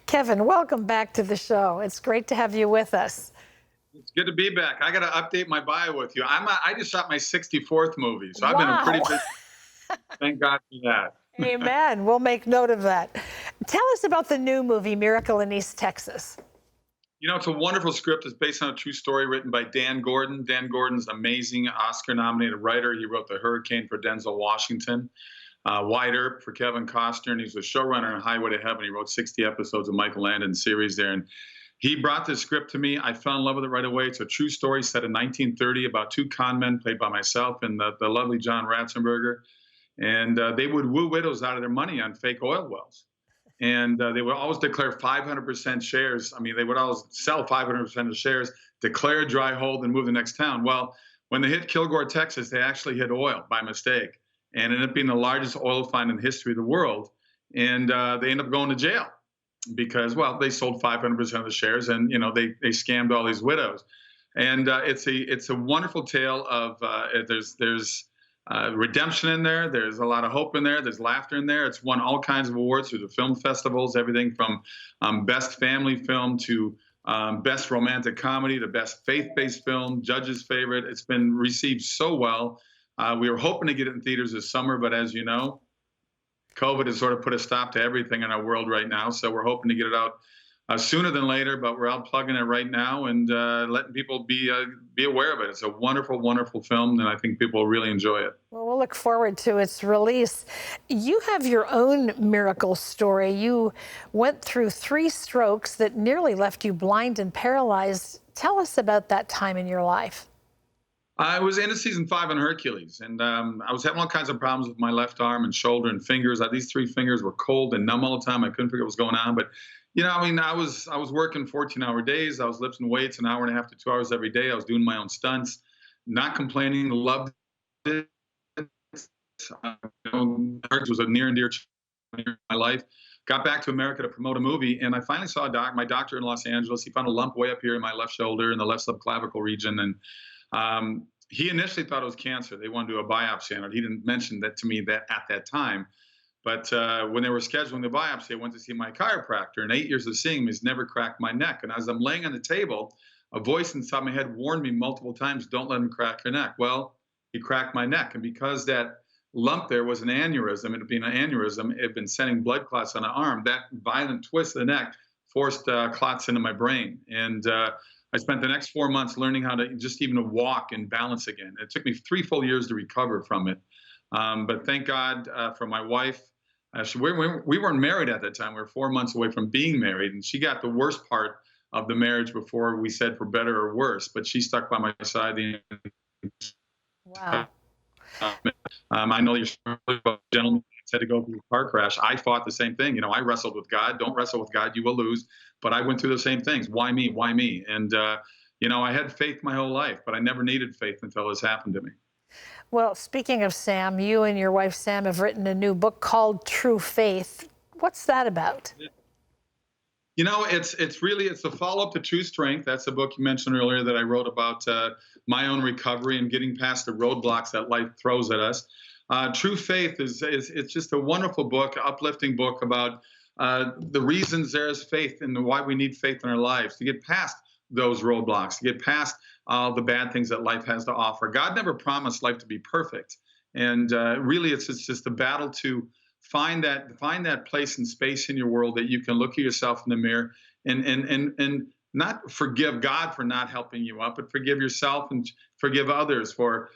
Kevin, welcome back to the show. It's great to have you with us. It's good to be back. I got to update my bio with you. I just shot my 64th movie, so I've been a pretty Wow. big. Thank God for that. Amen. We'll make note of that. Tell us about the new movie, Miracle in East Texas. You know, it's a wonderful script. It's based on a true story written by Dan Gordon. Dan Gordon's an amazing Oscar-nominated writer. He wrote The Hurricane for Denzel Washington, Wide Earp for Kevin Costner, and he's a showrunner on Highway to Heaven. He wrote 60 episodes of Michael Landon's series there, and he brought this script to me. I fell in love with it right away. It's a true story set in 1930 about two con men played by myself and the lovely John Ratzenberger. And they would woo widows out of their money on fake oil wells. And they would always declare 500% shares. I mean, they would always sell 500% of shares, declare a dry hold, and move to the next town. Well, when they hit Kilgore, Texas, they actually hit oil by mistake and ended up being the largest oil find in the history of the world. And they ended up going to jail because, well, they sold 500% of the shares, and they scammed all these widows. And it's a wonderful tale of there's redemption in there. There's a lot of hope in there. There's laughter in there. It's won all kinds of awards through the film festivals, everything from best family film to best romantic comedy to best faith-based film, judges' favorite. It's been received so well. We were hoping to get it in theaters this summer, but as you know, COVID has sort of put a stop to everything in our world right now. So we're hoping to get it out sooner than later, but we're out plugging it right now and letting people be aware of it. It's a wonderful, wonderful film, and I think people will really enjoy it. Well, we'll look forward to its release. You have your own miracle story. You went through 3 strokes that nearly left you blind and paralyzed. Tell us about that time in your life. I was in season 5 on Hercules, and I was having all kinds of problems with my left arm and shoulder and fingers. These 3 fingers were cold and numb all the time. I couldn't figure out what was going on, but I was working 14-hour days. I was lifting weights an hour and a half to 2 hours every day. I was doing my own stunts, not complaining, loved it. Hercules was a near and dear in my life. Got back to America to promote a movie, and I finally saw my doctor in Los Angeles. He found a lump way up here in my left shoulder in the left subclavicle region, and he initially thought it was cancer. They wanted to do a biopsy on it. He didn't mention that to me at that time. But when they were scheduling the biopsy, I went to see my chiropractor. And 8 years of seeing him, he's never cracked my neck. And as I'm laying on the table, a voice inside my head warned me multiple times, don't let him crack your neck. Well, he cracked my neck. And because that lump there was an aneurysm, it had been an aneurysm, it had been sending blood clots on the arm. That violent twist of the neck forced clots into my brain. And I spent the next 4 months learning how to just even walk and balance again. It took me 3 full years to recover from it. But thank God for my wife. We weren't married at that time. We were 4 months away from being married, and she got the worst part of the marriage before we said for better or worse. But she stuck by my side. Wow. I know you're a gentleman said to go through a car crash. I fought the same thing. I wrestled with God. Don't wrestle with God, you will lose. But I went through the same things. Why me? Why me? And I had faith my whole life, but I never needed faith until this happened to me. Well, speaking of Sam, you and your wife Sam have written a new book called True Faith. What's that about? It's the follow-up to True Strength. That's the book you mentioned earlier that I wrote about my own recovery and getting past the roadblocks that life throws at us. True Faith it's just a wonderful book, uplifting book about the reasons there is faith and why we need faith in our lives to get past those roadblocks, to get past the bad things that life has to offer. God never promised life to be perfect. And really, it's just a battle to find that place and space in your world that you can look at yourself in the mirror and not forgive God for not helping you up, but forgive yourself and forgive others for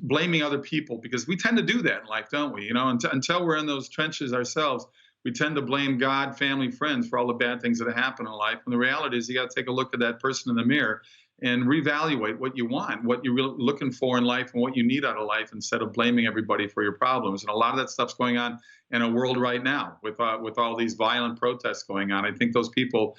blaming other people, because we tend to do that in life, don't we? Until we're in those trenches ourselves, we tend to blame God, family, friends for all the bad things that happen in life. And the reality is you got to take a look at that person in the mirror and reevaluate what you want, what you're really looking for in life and what you need out of life, instead of blaming everybody for your problems. And a lot of that stuff's going on in our world right now with all these violent protests going on. I think those people,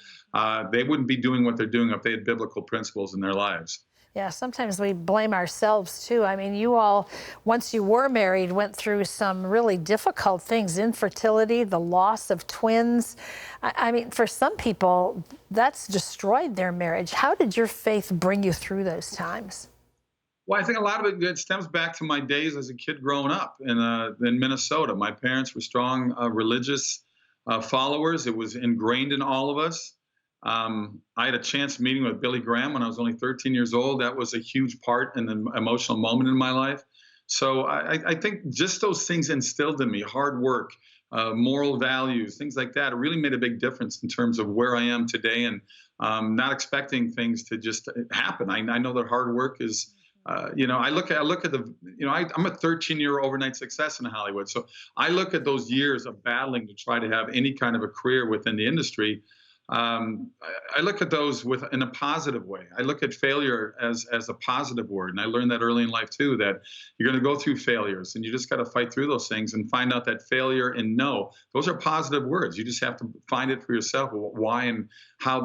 they wouldn't be doing what they're doing if they had biblical principles in their lives. Yeah, sometimes we blame ourselves too. I mean, you all, once you were married, went through some really difficult things, infertility, the loss of twins. I mean, for some people, that's destroyed their marriage. How did your faith bring you through those times? Well, I think a lot of it stems back to my days as a kid growing up in Minnesota. My parents were strong, religious, followers. It was ingrained in all of us. I had a chance meeting with Billy Graham when I was only 13 years old. That was a huge part and an emotional moment in my life. So I think just those things instilled in me, hard work, moral values, things like that, it really made a big difference in terms of where I am today and not expecting things to just happen. I know that hard work is, I look at the, I'm a 13-year overnight success in Hollywood. So I look at those years of battling to try to have any kind of a career within the industry. I look at those in a positive way. I look at failure as a positive word, and I learned that early in life too. That you're going to go through failures, and you just got to fight through those things and find out that failure and no, those are positive words. You just have to find it for yourself, why and how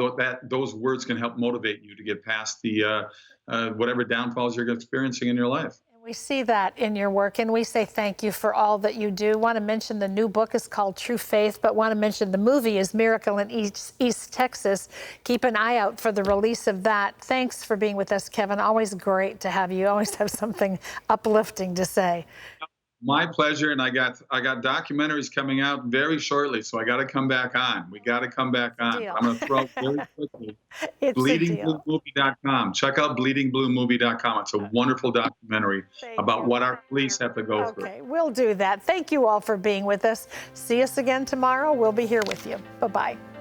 those words can help motivate you to get past the whatever downfalls you're experiencing in your life. We see that in your work, and we say thank you for all that you do. Want to mention the new book is called True Faith, but want to mention the movie is Miracle in East Texas. Keep an eye out for the release of that. Thanks for being with us, Kevin. Always great to have you. Always have something uplifting to say. My pleasure, and I got documentaries coming out very shortly, so I got to come back on. We got to come back on. Deal. I'm going to throw out very quickly. It's bleedingbluemovie.com. Check out bleedingbluemovie.com. It's a wonderful documentary about what our police have to go through. Okay, we'll do that. Thank you all for being with us. See us again tomorrow. We'll be here with you. Bye-bye.